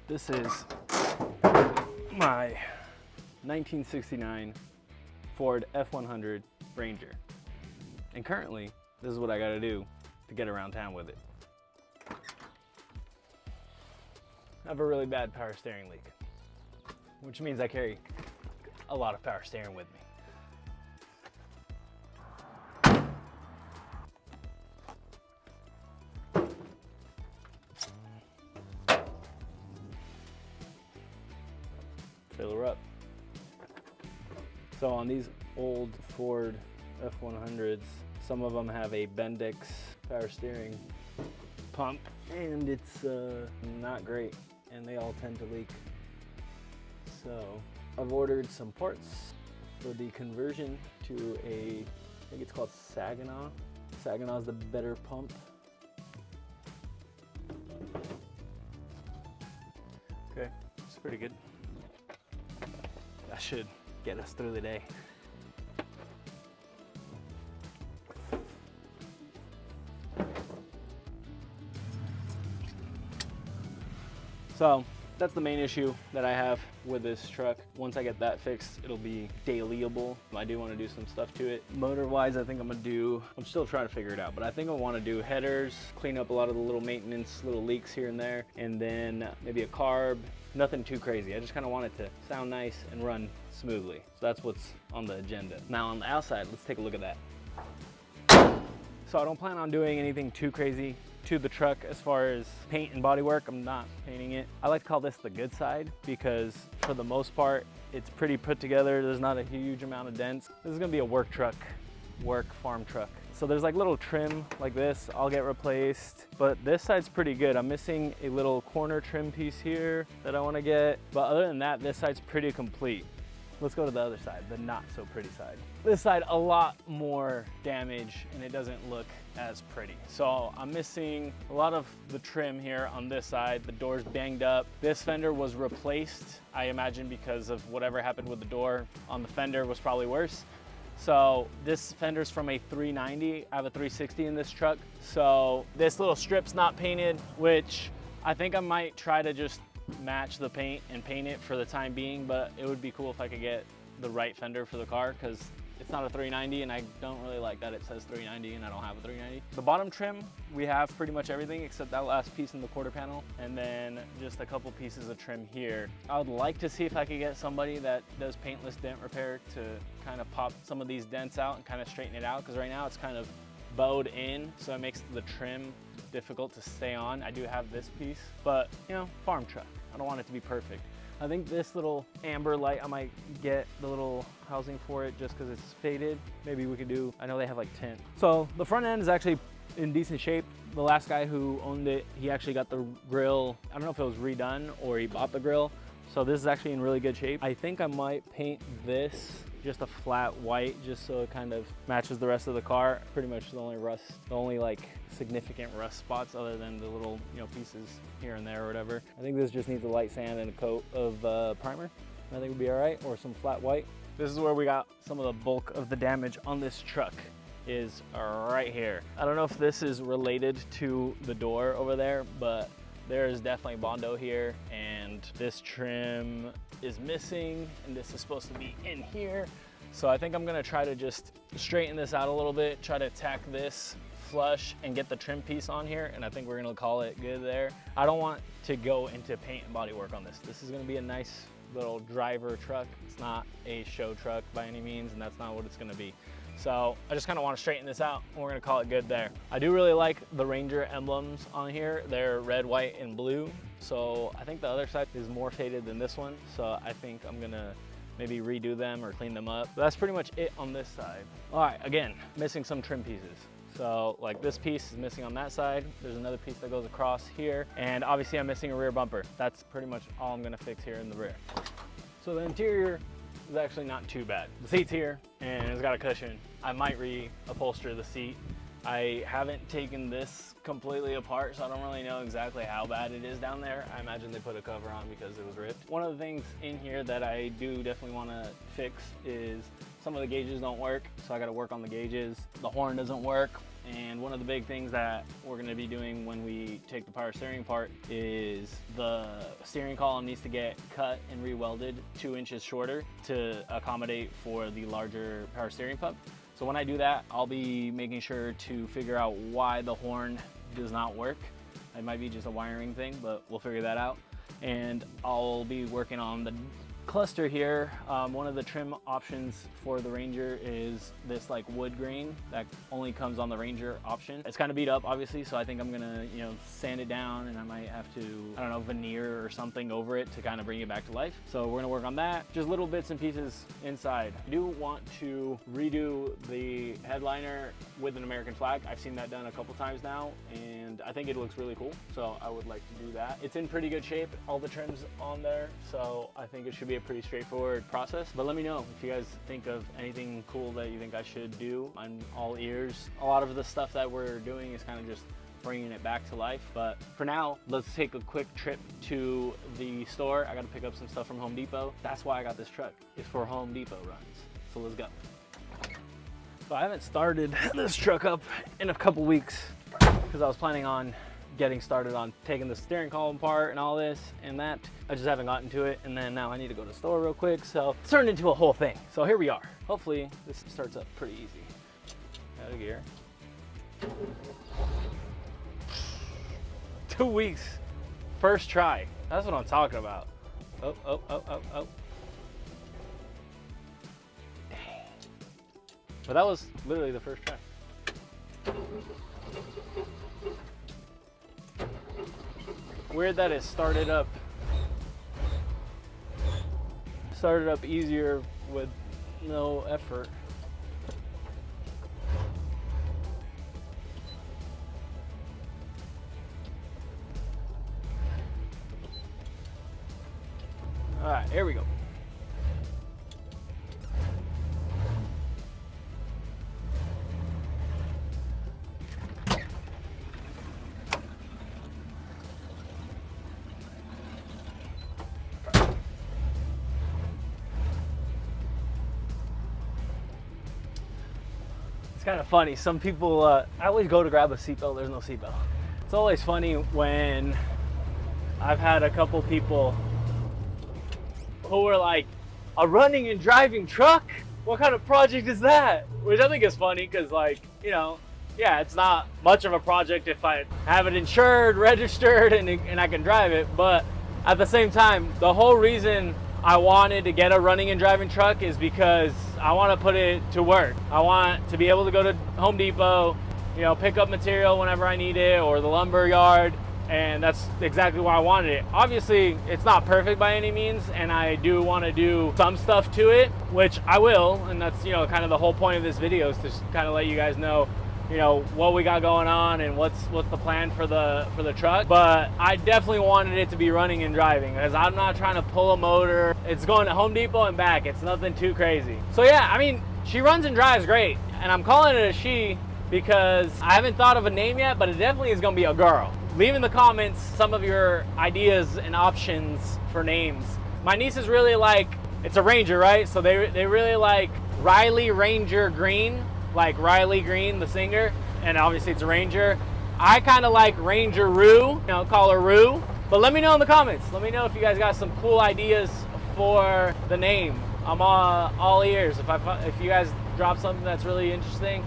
This is my 1969 Ford F100 Ranger. And currently, this is what I gotta do to get around town with it. I have a really bad power steering leak, which means I carry a lot of power steering with me. Fill her up. So on these old Ford F100s, some of them have a Bendix power steering pump, and it's not great, and they all tend to leak. So I've ordered some parts for the conversion to I think it's called Saginaw. Saginaw is the better pump. Okay, it's pretty good. That should get us through the day. So that's the main issue that I have with this truck. Once I get that fixed, it'll be dailyable. I do want to do some stuff to it. Motor-wise, I think I'm still trying to figure it out, but I think I want to do headers, clean up a lot of the little maintenance, little leaks here and there, and then maybe a carb. Nothing too crazy. I just kind of want it to sound nice and run smoothly. So that's what's on the agenda. Now on the outside, let's take a look at that. So I don't plan on doing anything too crazy to the truck as far as paint and bodywork. I'm not painting it. I like to call this the good side because for the most part, it's pretty put together. There's not a huge amount of dents. This is gonna be a work truck, work farm truck. So there's like little trim like this, I'll get replaced, but this side's pretty good. I'm missing a little corner trim piece here that I wanna get, but other than that, this side's pretty complete. Let's go to the other side, the not so pretty side. This side, a lot more damage and it doesn't look as pretty. So I'm missing a lot of the trim here on this side. The door's banged up. This fender was replaced, I imagine because of whatever happened with the door on the fender was probably worse. So this fender's from a 390. I have a 360 in this truck. So this little strip's not painted, which I think I might try to just match the paint and paint it for the time being, but it would be cool if I could get the right fender for the car because it's not a 390 and I don't really like that it says 390 and I don't have a 390. The bottom trim, we have pretty much everything except that last piece in the quarter panel and then just a couple pieces of trim here. I would like to see if I could get somebody that does paintless dent repair to kind of pop some of these dents out and kind of straighten it out because right now it's kind of bowed in, so it makes the trim difficult to stay on. I do have this piece, but you know, farm truck. I don't want it to be perfect. I think this little amber light, I might get the little housing for it just because it's faded. Maybe we could do, I know they have like tint. So the front end is actually in decent shape. The last guy who owned it, he actually got the grill. I don't know if it was redone or he bought the grill. So this is actually in really good shape. I think I might paint this just a flat white just so it kind of matches the rest of the car. Pretty much the only like significant rust spots other than the little, you know, pieces here and there or whatever. I think this just needs a light sand and a coat of primer. I think it'll be all right, or some flat white. This is where we got some of the bulk of the damage on this truck is right here. I don't know if this is related to the door over there, but there is definitely Bondo here, and this trim is missing, and this is supposed to be in here. So I think I'm gonna try to just straighten this out a little bit, try to tack this flush and get the trim piece on here, and I think we're gonna call it good there. I don't want to go into paint and body work on this. This is gonna be a nice little driver truck. It's not a show truck by any means, and that's not what it's gonna be. So I just kind of want to straighten this out and we're going to call it good there. I do really like the Ranger emblems on here. They're red, white, and blue. So I think the other side is more faded than this one. So I think I'm going to maybe redo them or clean them up. But that's pretty much it on this side. All right, again, missing some trim pieces. So like this piece is missing on that side. There's another piece that goes across here. And obviously I'm missing a rear bumper. That's pretty much all I'm going to fix here in the rear. So the interior is actually not too bad. The seat's here and it's got a cushion. I might re-upholster the seat. I haven't taken this completely apart, so I don't really know exactly how bad it is down there. I imagine they put a cover on because it was ripped. One of the things in here that I do definitely want to fix is some of the gauges don't work, so I got to work on the gauges. The horn doesn't work, And one of the big things that we're going to be doing when we take the power steering apart is the steering column needs to get cut and re-welded 2 inches shorter to accommodate for the larger power steering pump. So when I do that, I'll be making sure to figure out why the horn does not work. It might be just a wiring thing, but we'll figure that out. And I'll be working on the cluster here. One of the trim options for the Ranger is this like wood grain that only comes on the Ranger option. It's kind of beat up obviously, so I think I'm gonna, you know, sand it down, and I might have to, I don't know, veneer or something over it to kind of bring it back to life. So we're gonna work on that. Just little bits and pieces inside. I do want to redo the headliner with an American flag. I've seen that done a couple times now, and I think it looks really cool. So I would like to do that. It's in pretty good shape, all the trims on there, so I think it should be a pretty straightforward process. But let me know if you guys think of anything cool that you think I should do. I'm all ears. A lot of the stuff that we're doing is kind of just bringing it back to life. But for now, let's take a quick trip to the store. I got to pick up some stuff from Home Depot. That's why I got this truck, is for Home Depot runs. So let's go. So I haven't started this truck up in a couple weeks because I was planning on getting started on taking the steering column apart and all this and that. I just haven't gotten to it, and then now I need to go to the store real quick, so it's turned into a whole thing. So here we are. Hopefully this starts up pretty easy. Out of gear. 2 weeks, first try. That's what I'm talking about. Oh. Dang. But that was literally the first try. Weird that it started up easier with no effort. All right, here we go. Kind of funny. Some people, I always go to grab a seatbelt, there's no seatbelt. It's always funny when I've had a couple people who were like, a running and driving truck? What kind of project is that? Which I think is funny because, like, you know, yeah, it's not much of a project if I have it insured, registered, and I can drive it. But at the same time, the whole reason I wanted to get a running and driving truck is because I want to put it to work. I want to be able to go to Home Depot, you know, pick up material whenever I need it, or the lumber yard, and that's exactly why I wanted it. Obviously, it's not perfect by any means, and I do want to do some stuff to it, which I will, and that's, you know, kind of the whole point of this video, is to kind of let you guys know, you know, what we got going on and what's the plan for the truck. But I definitely wanted it to be running and driving, because I'm not trying to pull a motor. It's going to Home Depot and back. It's nothing too crazy. So yeah, I mean, she runs and drives great, and I'm calling it a she because I haven't thought of a name yet, but it definitely is gonna be a girl. Leave in the comments some of your ideas and options for names. My nieces really like, it's a Ranger, right? So they really like Riley Ranger Green, like Riley Green, the singer, and obviously it's a Ranger. I kind of like Ranger Roo, you know, call her Roo. But let me know in the comments. Let me know if you guys got some cool ideas for the name. I'm all ears. If you guys drop something that's really interesting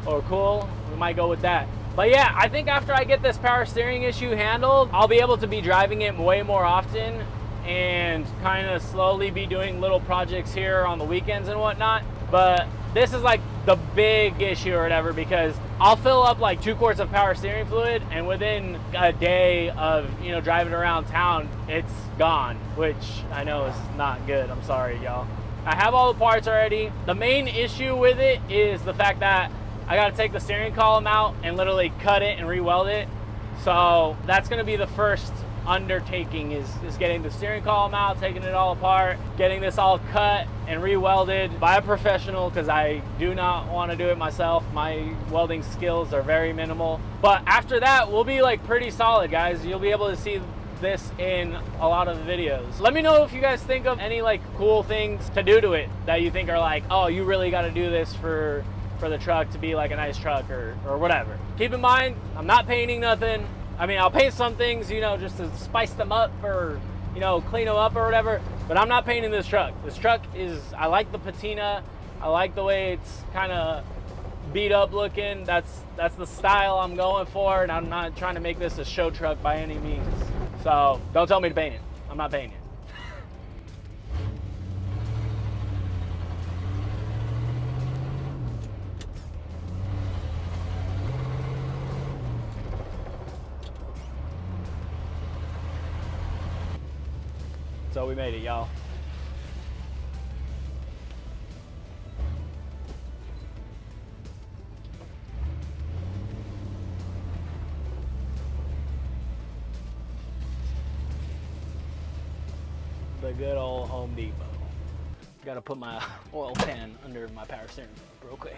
or cool, we might go with that. But yeah, I think after I get this power steering issue handled, I'll be able to be driving it way more often and kind of slowly be doing little projects here on the weekends and whatnot. But this is like the big issue or whatever, because I'll fill up like 2 quarts of power steering fluid, and within a day of, you know, driving around town, it's gone, which I know is not good. I'm sorry, y'all. I have all the parts already. The main issue with it is the fact that I got to take the steering column out and literally cut it and re-weld it. So that's going to be the first undertaking, is getting the steering column out, taking it all apart, getting this all cut and re-welded by a professional, because I do not want to do it myself. My welding skills are very minimal. But after that, we'll be like pretty solid, guys. You'll be able to see this in a lot of the videos. Let me know if you guys think of any like cool things to do to it that you think are like, oh, you really got to do this for for the truck to be like a nice truck or whatever. Keep in mind, I'm not painting nothing. I mean, I'll paint some things, you know, just to spice them up or, you know, clean them up or whatever, but I'm not painting this truck. This truck is, I like the patina. I like the way it's kind of beat up looking. That's the style I'm going for, and I'm not trying to make this a show truck by any means. So don't tell me to paint it. I'm not painting it. So we made it, y'all. The good old Home Depot. Gotta put my oil pan under my power steering wheel real quick.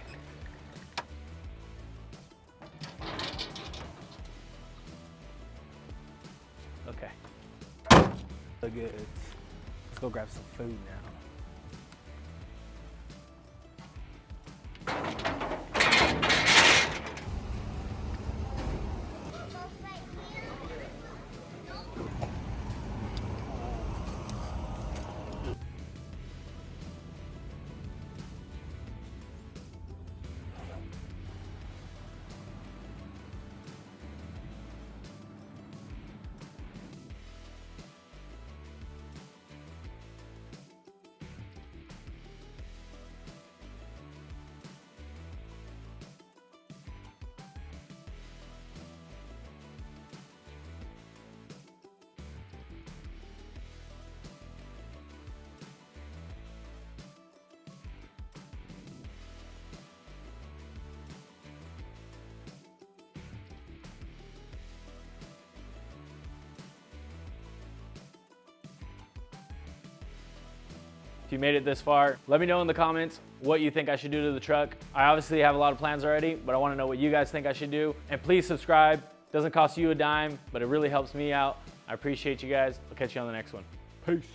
Okay. So good. Let's go grab some food now. If you made it this far, let me know in the comments what you think I should do to the truck. I obviously have a lot of plans already, but I want to know what you guys think I should do. And please subscribe. Doesn't cost you a dime, but it really helps me out. I appreciate you guys. I'll catch you on the next one. Peace.